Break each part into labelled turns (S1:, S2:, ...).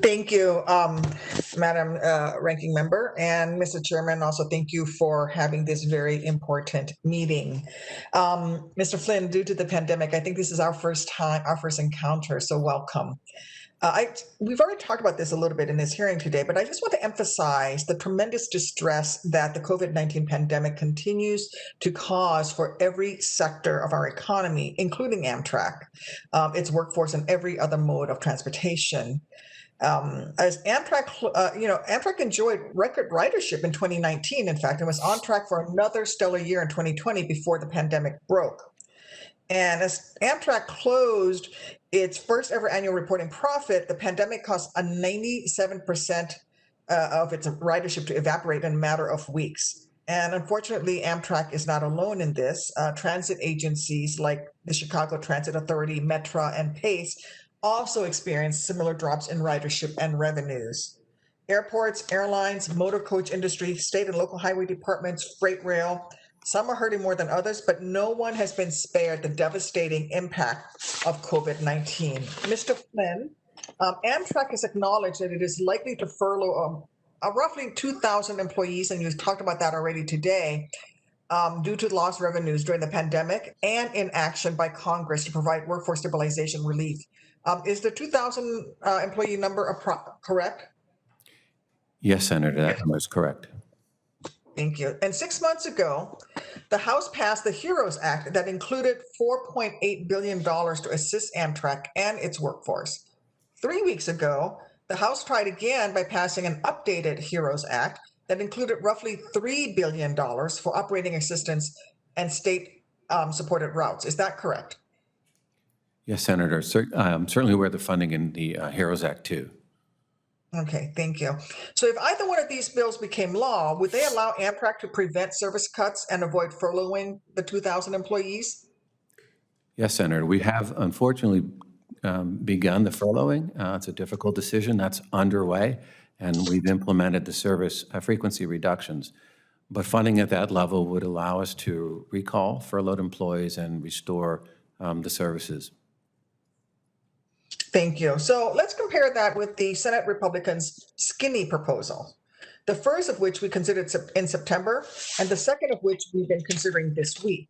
S1: Thank you, Madam Ranking Member, and Mr. Chairman. Also, thank you for having this very important meeting. Mr. Flynn, due to the pandemic, I think this is our first time, our first encounter. So, welcome. We've already talked about this a little bit in this hearing today, but I just want to emphasize the tremendous distress that the COVID-19 pandemic continues to cause for every sector of our economy, including Amtrak, its workforce, and every other mode of transportation. As Amtrak, Amtrak enjoyed record ridership in 2019, in fact, and was on track for another stellar year in 2020 before the pandemic broke. And as Amtrak closed its first ever annual reporting profit, the pandemic caused a 97% of its ridership to evaporate in a matter of weeks. And unfortunately, Amtrak is not alone in this. Transit agencies like the Chicago Transit Authority, Metra, and PACE also experienced similar drops in ridership and revenues. Airports, airlines, motor coach industry, state and local highway departments, freight rail, some are hurting more than others, but no one has been spared the devastating impact of COVID-19. Mr. Flynn, Amtrak has acknowledged that it is likely to furlough roughly 2,000 employees, and you've talked about that already today, due to lost revenues during the pandemic and inaction by Congress to provide workforce stabilization relief. Is the 2,000 employee number correct?
S2: Yes, Senator, that number is correct.
S1: Thank you. And 6 months ago, the House passed the HEROES Act that included $4.8 billion to assist Amtrak and its workforce. 3 weeks ago, the House tried again by passing an updated HEROES Act that included roughly $3 billion for operating assistance and state-supported routes. Is that correct?
S2: Yes, Senator. I'm certainly aware of the funding in the HEROES Act, too.
S1: Okay, thank you. So if either one of these bills became law, would they allow Amtrak to prevent service cuts and avoid furloughing the 2,000 employees?
S2: Yes, Senator. We have unfortunately begun the furloughing. It's a difficult decision that's underway, and we've implemented the service frequency reductions. But funding at that level would allow us to recall furloughed employees and restore the services.
S1: Thank you. So let's compare that with the Senate Republicans' skinny proposal, the first of which we considered in September, and the second of which we've been considering this week.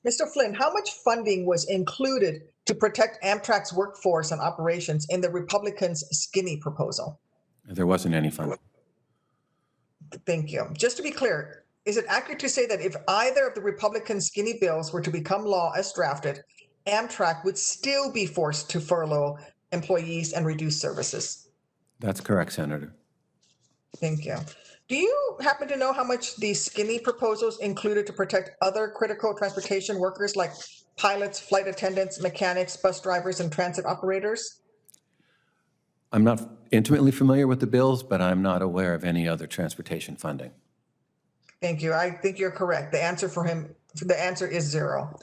S1: Mr. Flynn, how much funding was included to protect Amtrak's workforce and operations in the Republicans' skinny proposal?
S2: There wasn't any funding.
S1: Thank you. Just to be clear, is it accurate to say that if either of the Republican skinny bills were to become law as drafted, Amtrak would still be forced to furlough employees and reduce services?
S2: That's correct, Senator.
S1: Thank you. Do you happen to know how much the skinny proposals included to protect other critical transportation workers like pilots, flight attendants, mechanics, bus drivers, and transit operators?
S2: I'm not intimately familiar with the bills, but I'm not aware of any other transportation funding.
S1: Thank you. I think you're correct. The answer is zero.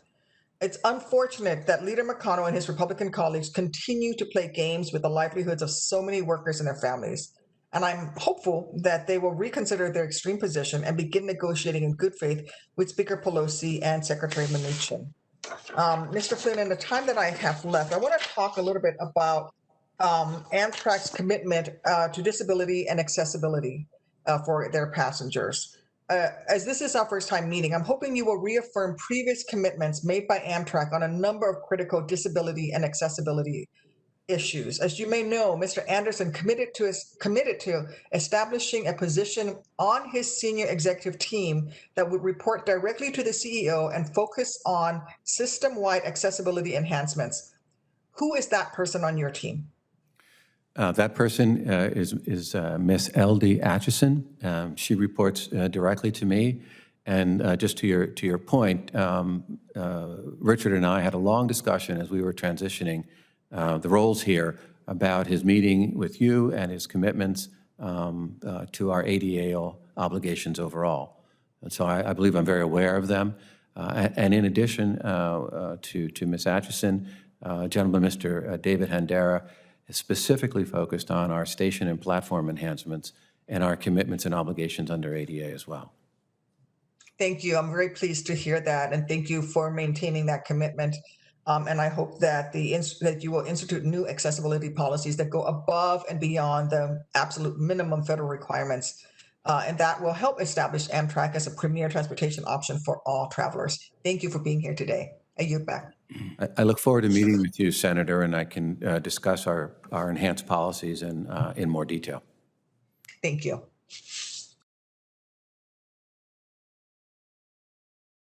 S1: It's unfortunate that Leader McConnell and his Republican colleagues continue to play games with the livelihoods of so many workers and their families. And I'm hopeful that they will reconsider their extreme position and begin negotiating in good faith with Speaker Pelosi and Secretary Mnuchin. Mr. Flynn, in the time that I have left, I want to talk a little bit about Amtrak's commitment to disability and accessibility for their passengers. As this is our first time meeting, I'm hoping you will reaffirm previous commitments made by Amtrak on a number of critical disability and accessibility issues. As you may know, Mr. Anderson committed to establishing a position on his senior executive team that would report directly to the CEO and focus on system-wide accessibility enhancements. Who is that person on your team?
S2: That person is Miss L.D. Atchison. She reports directly to me. And just to your point, Richard and I had a long discussion as we were transitioning the roles here about his meeting with you and his commitments to our ADA obligations overall. And so I believe I'm very aware of them. And in addition to Ms. Atchison, gentleman, Mr. David Handera, is specifically focused on our station and platform enhancements and our commitments and obligations under ADA as well.
S1: Thank you. I'm very pleased to hear that, and thank you for maintaining that commitment. And I hope that that you will institute new accessibility policies that go above and beyond the absolute minimum federal requirements. And that will help establish Amtrak as a premier transportation option for all travelers. Thank you for being here today. I yield back.
S2: I look forward to meeting with you, Senator, and I can discuss our enhanced policies in more detail.
S1: Thank you.